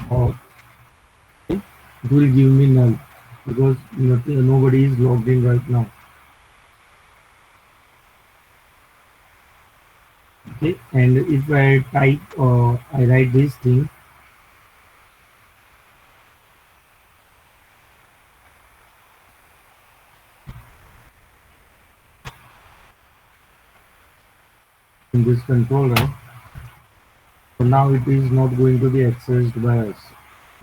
or it will give me null because nothing, nobody is logged in right now. Okay, and if I type I write this thing, in this controller, so now it is not going to be accessed by us.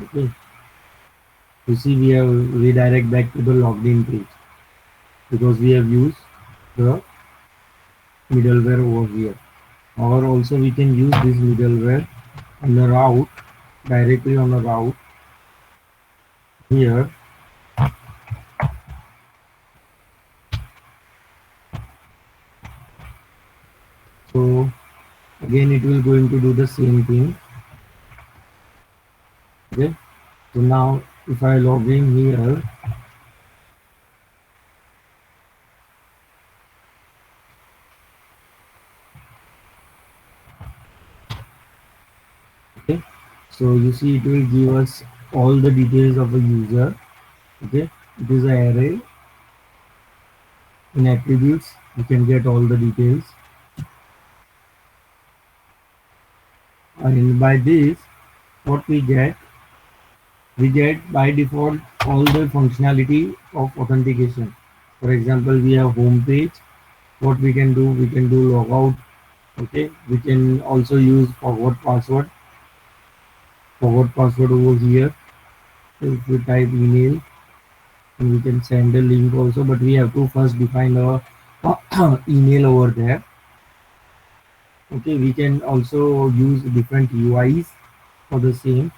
Okay, you see we have redirect back to the logged in page because we have used the middleware over here. Or also we can use this middleware on the route, directly on the route here. So again it will going to do the same thing. Okay, so now if I log in here, okay, so you see it will give us all the details of a user. Okay, it is an array. In attributes you can get all the details, and by this what we get by default all the functionality of authentication. For example, we have home page. What we can do logout. Okay, we can also use forward password over here. So if we type email, and we can send a link also, but we have to first define our email over there. Okay, we can also use different UIs for the same.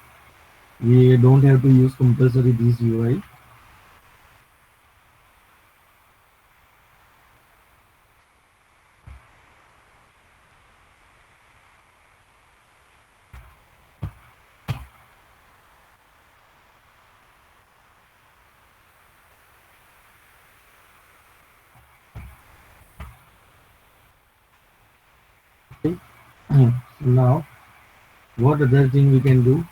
We don't have to use compulsory this UI. Okay. Now what other thing we can do,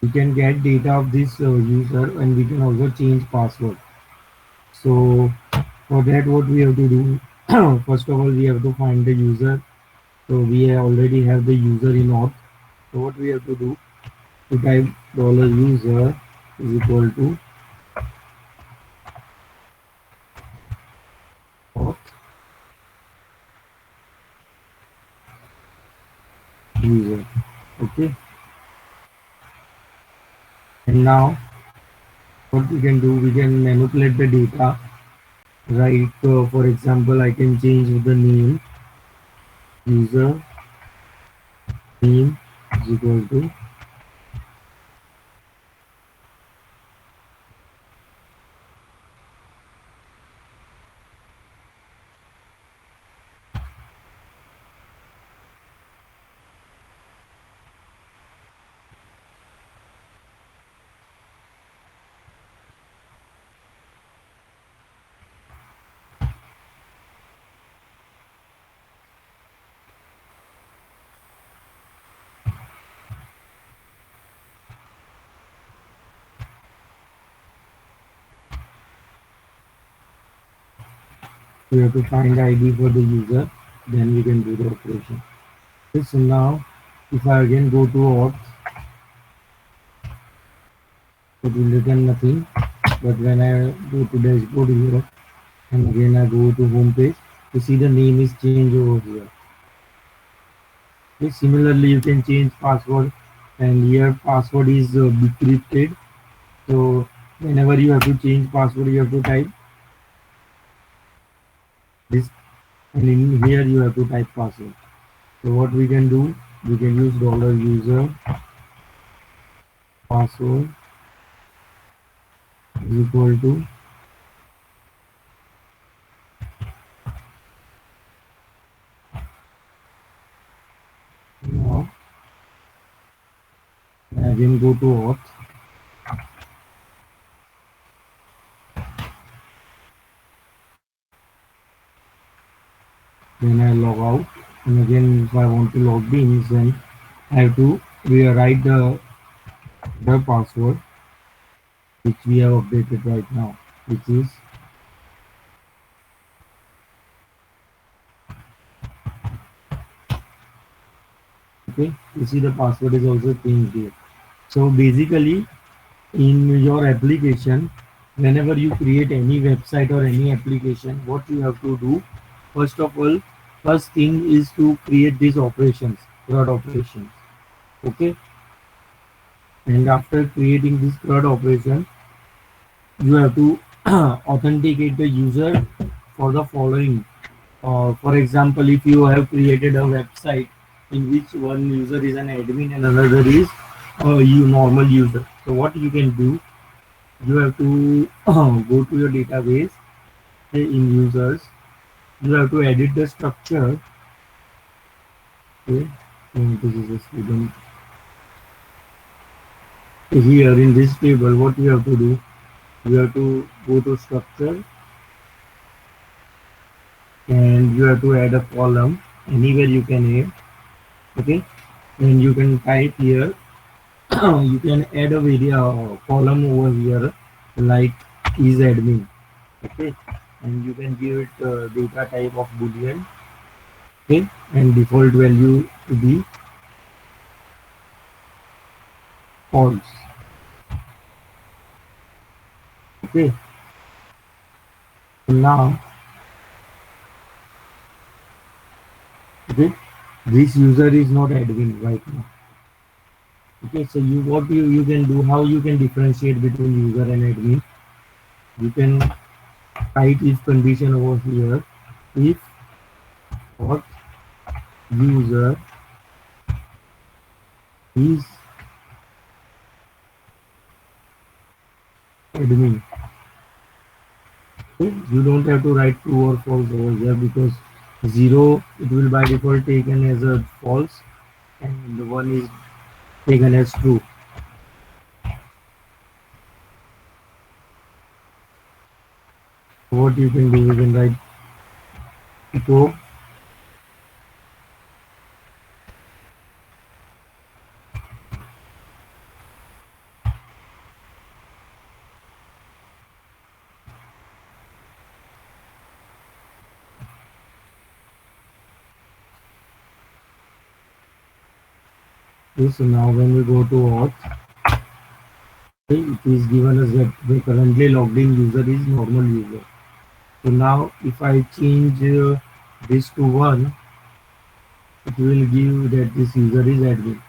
we can get data of this user, and we can also change password. So for that what we have to do, first of all we have to find the user. So we already have the user in auth. So what we have to do, to type $user is equal to auth user. Okay, and now what we can do, we can manipulate the data. Right, for example, I can change the name. User name is equal to, we have to find ID for the user, then we can do the operation. Okay, so now if I again go to auth, it will return nothing. But when I go to dashboard here, and again I go to home page, you see the name is changed over here. Okay, similarly you can change password, and here password is decrypted. So whenever you have to change password, you have to type this, and in here you have to type password. So what we can do, we can use $user password is equal to, now again go to auth, then I log out. And again, if I want to log in, then I have to rewrite the password which we have updated right now, which is okay. You see the password is also changed here. So basically, in your application, whenever you create any website or any application, what you have to do, first of all, first thing is to create these operations, CRUD operations. Okay, and after creating this CRUD operation, you have to authenticate the user for the following. For example, if you have created a website in which one user is an admin and another is a normal user, so what you can do, you have to go to your database, say in users, you have to edit the structure. Okay, and this is a student. Here in this table, what you have to do, you have to go to structure and you have to add a column anywhere you can add. Okay, and you can type here. You can add a column over here like is admin. Okay, and you can give it data type of boolean. Okay, and default value to be false. Okay, so now, okay, this user is not admin right now. Okay, so you can do, how you can differentiate between user and admin, you can write if condition over here, if what user is admin. Okay, you don't have to write true or false over here because 0 it will by default taken as a false and the 1 is taken as true. What you can do, you can write echo this. So now when we go to auth, okay, it is given us that the currently logged in user is normal user. So now if I change this to 1, it will give that this user is admin.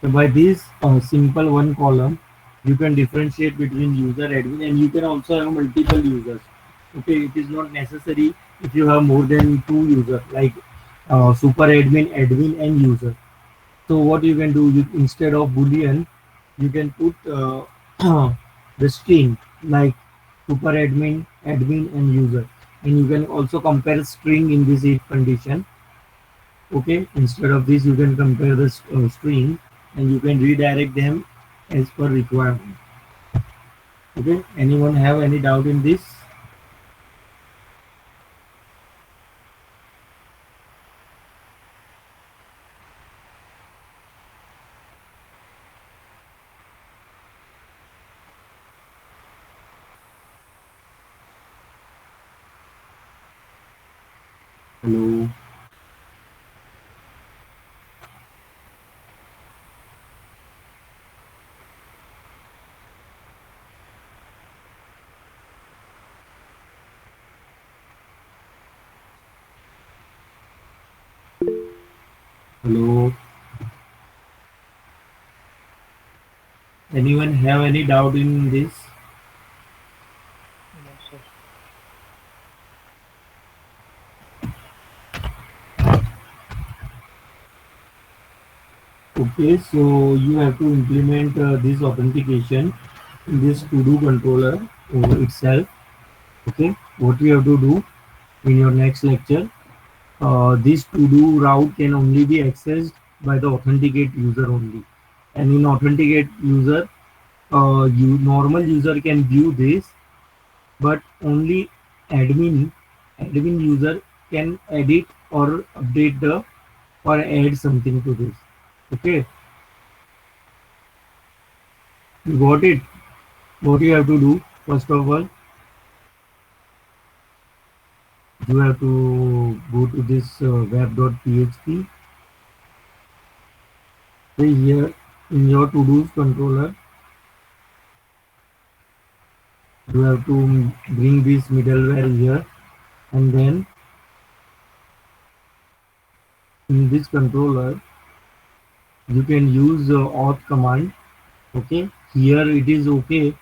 So by this simple one column, you can differentiate between user, admin, and you can also have multiple users. Okay, it is not necessary if you have more than 2 users like super admin, admin, and user. So what you can do, you, instead of boolean, you can put the string like super admin, admin, and user, and you can also compare string in this if condition. Okay, instead of this, you can compare the string and you can redirect them as per requirement. Okay, anyone have any doubt in this? Hello. Hello. Anyone have any doubt in this? Yes, sir. Okay, so you have to implement this authentication in this to-do controller itself. Okay, what you have to do in your next lecture, this to-do route can only be accessed by the authenticate user only. And in authenticate user, normal user can view this, but only admin user can edit or update the or add something to this. Okay, you got it. What you have to do, first of all, you have to go to this web.php. Okay, here in your to-dos controller, you have to bring this middleware here, and then in this controller you can use auth command. Okay, here it is okay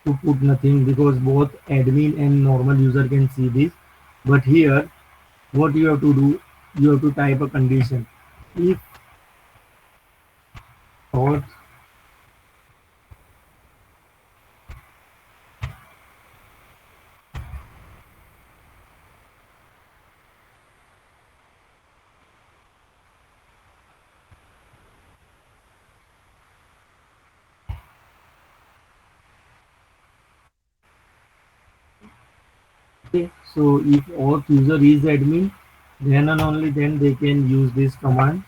to put nothing because both admin and normal user can see this, but here what you have to do, you have to type a condition. If auth, okay, so if auth user is admin, then and only then they can use this command.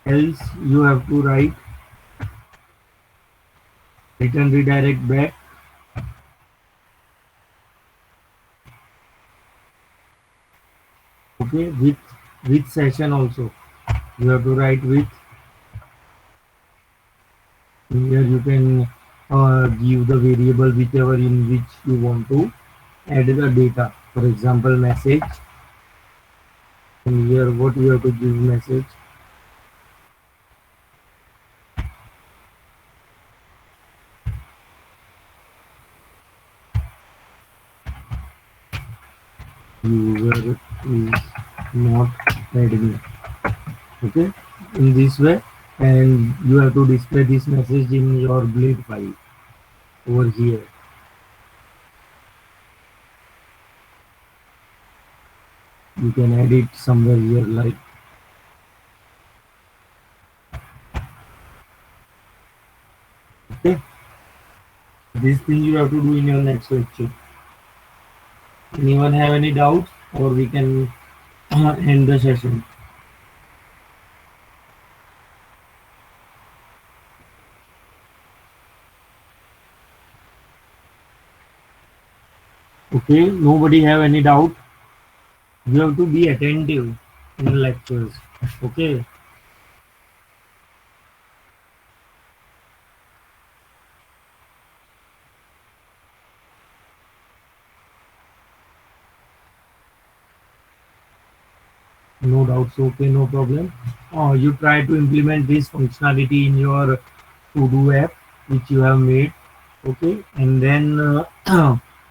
Else you have to write return redirect back. Okay, with session also you have to write with. Here you can give the variable whichever in which you want to add the data. For example, message. And here what you have to give message. User is not admin. Okay, in this way, and you have to display this message in your bleed file over here. You can add it somewhere here like. Okay, this thing you have to do in your next lecture. Anyone have any doubts, or we can end the session? Okay, nobody have any doubt? You have to be attentive in lectures. Okay, no doubts. Okay, no problem. You try to implement this functionality in your to-do app which you have made. Okay, and then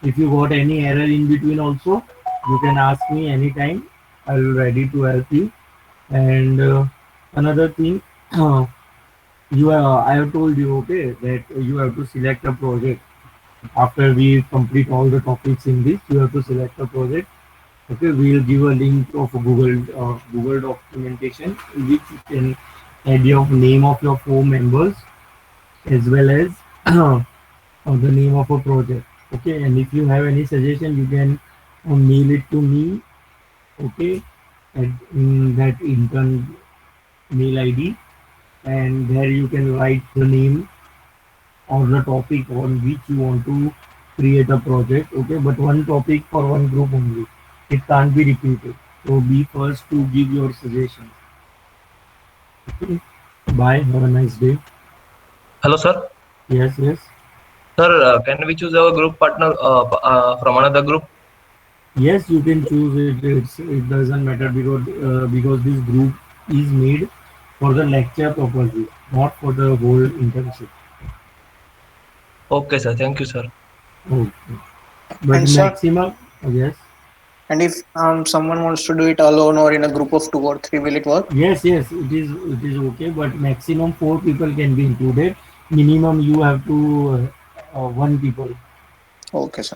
if you got any error in between also, you can ask me anytime. I'll ready to help you. And another thing, I have told you, okay, that you have to select a project. After we complete all the topics in this, you have to select a project. Okay, we'll give a link of Google documentation in which you can add your name of your four members as well as the name of a project. Okay, and if you have any suggestion, you can mail it to me. Okay, in that intern mail ID, and there you can write the name or the topic on which you want to create a project. Okay, but one topic for one group only, it can't be repeated, so be first to give your suggestions. Okay, bye, have a nice day. Hello, sir. Yes, yes, Sir, can we choose our group partner from another group? yes, you can choose it. It doesn't matter because this group is made for the lecture purposes, not for the whole internship. Okay, sir. Thank you, sir. Okay, but And sir, maximum, yes. and if someone wants to do it alone or in a group of 2 or 3, will it work? Yes, yes, it is okay, but maximum four people can be included. Minimum you have to one people. Okay, sir.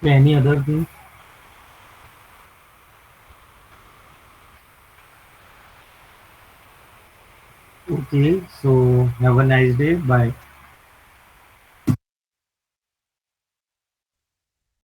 Any other thing? Okay, so have a nice day. Bye.